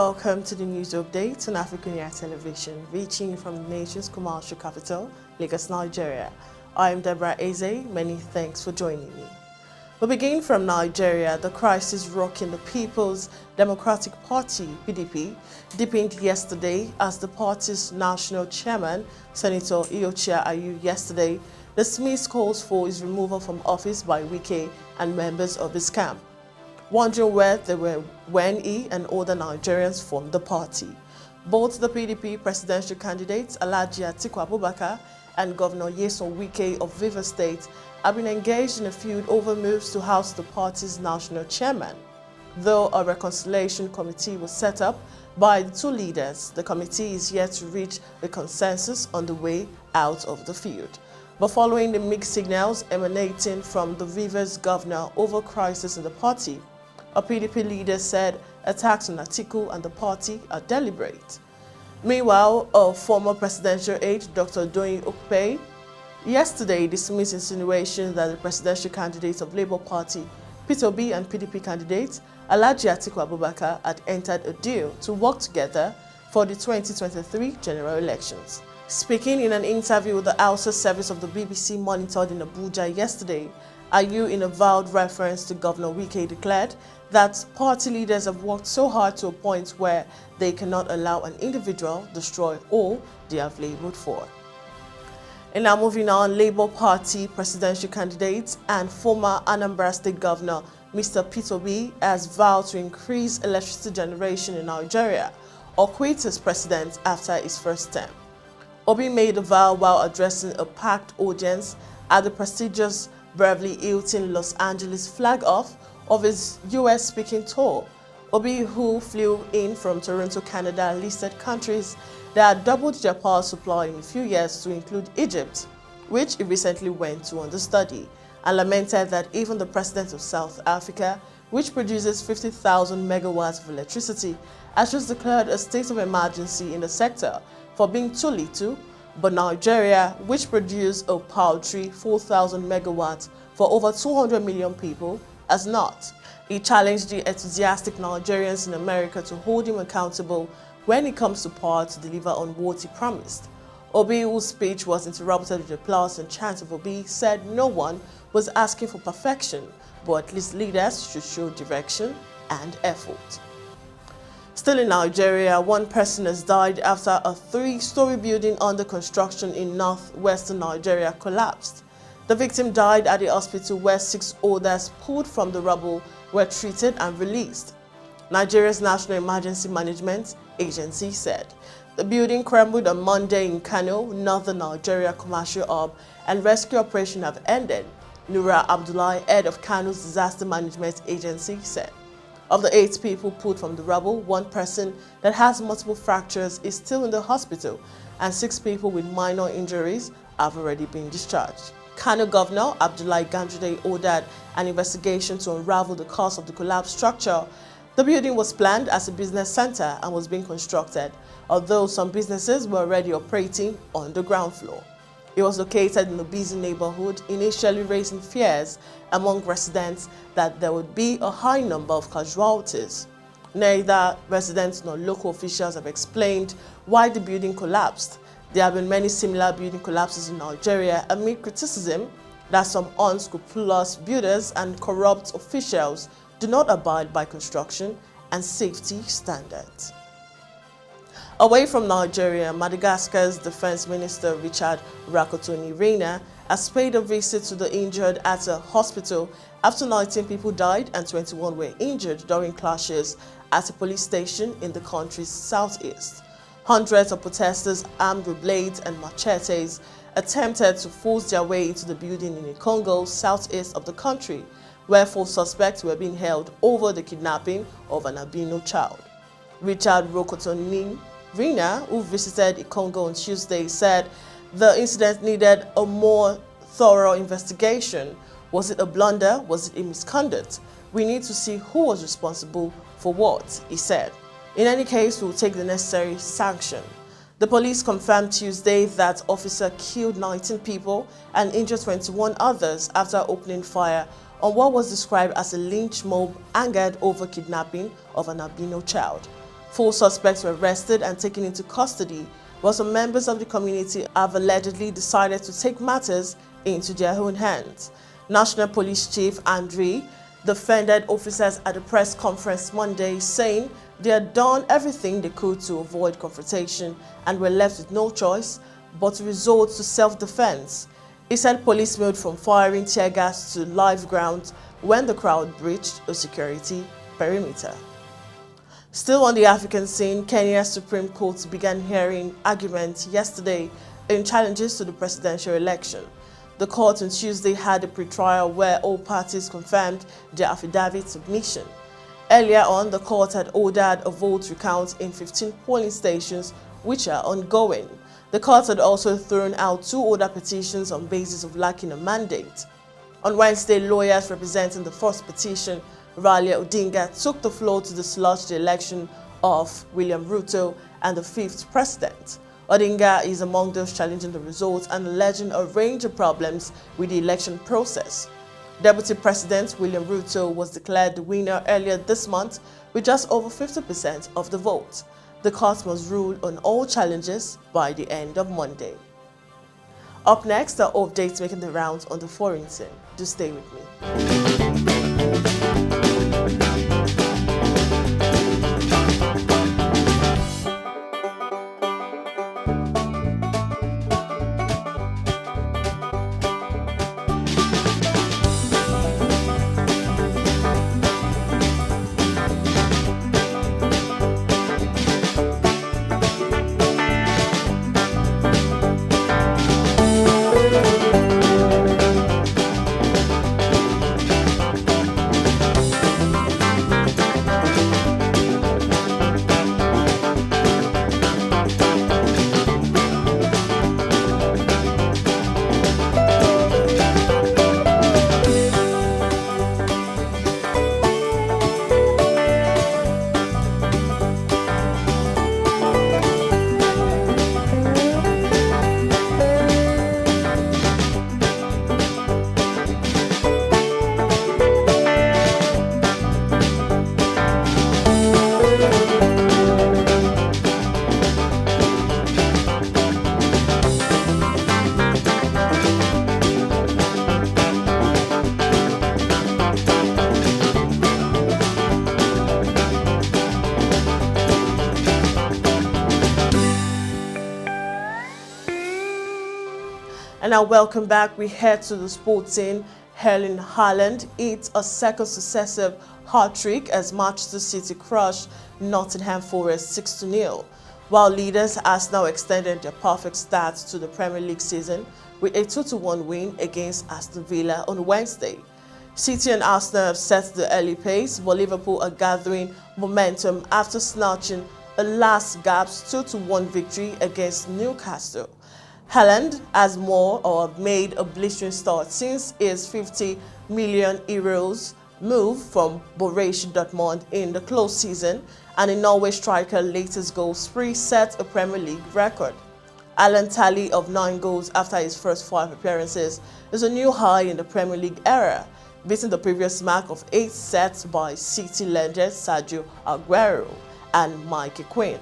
Welcome to the news update on AFRICUNIA television, reaching you from the nation's commercial capital, Lagos, Nigeria. I am Deborah Ezeh. Many thanks for joining me. We begin from Nigeria. The crisis rocking the People's Democratic Party, PDP, deepened yesterday as the party's national chairman, Senator Iochia Ayu, yesterday dismissed calls for his removal from office by Wike and members of his camp, wondering where they were when he and other Nigerians formed the party. Both the PDP presidential candidates, Alhaji Atiku Abubakar and Governor Nyesom Wike of Rivers State, have been engaged in a feud over moves to house the party's national chairman. Though a reconciliation committee was set up by the two leaders, the committee is yet to reach a consensus on the way out of the feud. But following the mixed signals emanating from the Rivers governor over crisis in the party, a PDP leader said attacks on Atiku and the party are deliberate. Meanwhile, a former presidential aide, Dr. Doyin Okpe, yesterday dismissed insinuations that the presidential candidates of Labour Party, Peter Obi, and PDP candidates, Alhaji Atiku Abubakar, had entered a deal to work together for the 2023 general elections. Speaking in an interview with the Hausa service of the BBC monitored in Abuja yesterday, Ayu, in a vowed reference to Governor Wike, declared that party leaders have worked so hard to a point where they cannot allow an individual destroy all they have labored for. And now moving on, Labour Party presidential candidate and former Anambra State Governor Mr. Peter Obi has vowed to increase electricity generation in Nigeria or quit as president after his first term. Obi made the vow while addressing a packed audience at the prestigious Beverly Hilton Los Angeles flag-off of his US-speaking tour. Obi, who flew in from Toronto, Canada, listed countries that had doubled their power supply in a few years to include Egypt, which he recently went to understudy, and lamented that even the president of South Africa, which produces 50,000 megawatts of electricity, has just declared a state of emergency in the sector for being too little, but Nigeria, which produced a paltry 4,000 megawatts for over 200 million people, has not. He challenged the enthusiastic Nigerians in America to hold him accountable when it comes to power to deliver on what he promised. Obi, whose speech was interrupted with applause and chants of Obi, said no one was asking for perfection, but at least leaders should show direction and effort. Still in Nigeria, one person has died after a 3-story building under construction in northwestern Nigeria collapsed. The victim died at the hospital where 6 others pulled from the rubble were treated and released. Nigeria's National Emergency Management Agency said the building crumbled on Monday in Kano, northern Nigeria commercial hub, and rescue operations have ended. Nura Abdullahi, head of Kano's Disaster Management Agency, said. Of the 8 people pulled from the rubble, 1 person that has multiple fractures is still in the hospital, and 6 people with minor injuries have already been discharged. Kano Governor Abdullahi Ganduje ordered an investigation to unravel the cause of the collapsed structure. The building was planned as a business center and was being constructed, although some businesses were already operating on the ground floor. It was located in a busy neighborhood, initially raising fears among residents that there would be a high number of casualties. Neither residents nor local officials have explained why the building collapsed. There have been many similar building collapses in Nigeria amid criticism that some unscrupulous builders and corrupt officials do not abide by construction and safety standards. Away from Nigeria, Madagascar's Defense Minister Richard Rakotoni-Reina has paid a visit to the injured at a hospital after 19 people died and 21 were injured during clashes at a police station in the country's southeast. Hundreds of protesters armed with blades and machetes attempted to force their way into the building in Congo, southeast of the country, where 4 suspects were being held over the kidnapping of an albino child. Richard Rakotoni-Reina, who visited Congo on Tuesday, said the incident needed a more thorough investigation. Was it a blunder? Was it a misconduct? We need to see who was responsible for what, he said. In any case, we will take the necessary sanction. The police confirmed Tuesday that officer killed 19 people and injured 21 others after opening fire on what was described as a lynch mob angered over kidnapping of an albino child. 4 suspects were arrested and taken into custody, while some members of the community have allegedly decided to take matters into their own hands. National Police Chief Andre defended officers at a press conference Monday, saying they had done everything they could to avoid confrontation and were left with no choice but to resort to self-defense. He said police moved from firing tear gas to live grounds when the crowd breached a security perimeter. Still on the African scene, Kenya's Supreme Court began hearing arguments yesterday in challenges to the presidential election. The court on Tuesday had a pretrial where all parties confirmed their affidavit submission. Earlier on, the court had ordered a vote recount in 15 polling stations, which are ongoing. The court had also thrown out 2 other petitions on basis of lacking a mandate. On Wednesday, lawyers representing the first petition, Ralia Odinga, took the floor to dislodge the election of William Ruto and the 5th president. Odinga is among those challenging the results and alleging a range of problems with the election process. Deputy President William Ruto was declared the winner earlier this month with just over 50% of the vote. The court must rule on all challenges by the end of Monday. Up next are updates making the rounds on the foreign scene. Do stay with me. And now welcome back. We head to the sports scene. Erling Haaland hit a second successive hat-trick as Manchester City crushed Nottingham Forest 6-0. While leaders Arsenal extended their perfect start to the Premier League season with a 2-1 win against Aston Villa on Wednesday. City and Arsenal have set the early pace, but Liverpool are gathering momentum after snatching a last-gasp 2-1 victory against Newcastle. Haaland has made a blistering start since his €50 million move from Borussia Dortmund in the close season, and the Norway striker latest goal spree set a Premier League record. Haaland's tally of 9 goals after his first 5 appearances is a new high in the Premier League era, beating the previous mark of 8 sets by City legends Sergio Aguero and Mike Quinn.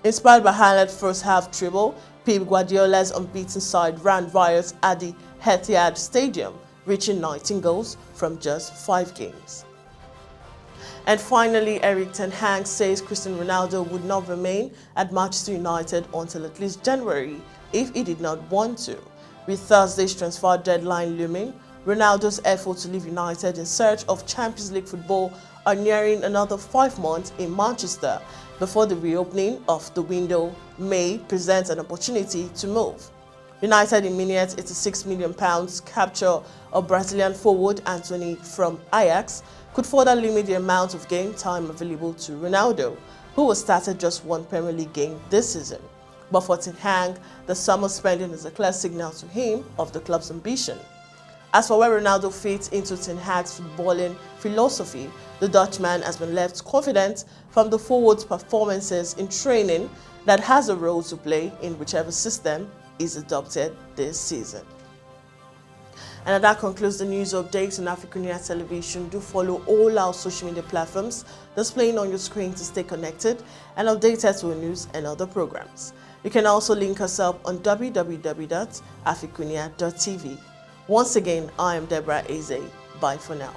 Inspired by Haaland's first-half treble, Pep Guardiola's unbeaten side ran riot at the Etihad Stadium, reaching 19 goals from just 5 games. And finally, Erik ten Hag says Cristiano Ronaldo would not remain at Manchester United until at least January if he did not want to. With Thursday's transfer deadline looming, Ronaldo's efforts to leave United in search of Champions League football are nearing another 5 months in Manchester before the reopening of the window may present an opportunity to move. United immediate £86 million capture of Brazilian forward Anthony from Ajax could further limit the amount of game time available to Ronaldo, who has started just 1 Premier League game this season. But for ten Hag, the summer spending is a clear signal to him of the club's ambition. As for where Ronaldo fits into ten Hag's footballing philosophy, the Dutchman has been left confident from the forward's performances in training that has a role to play in whichever system is adopted this season. And that concludes the news updates on AFRICUNIA television. Do follow all our social media platforms displaying on your screen to stay connected and updated with news and other programs. You can also link us up on www.africunia.tv. Once again, I am Deborah Ezeh. Bye for now.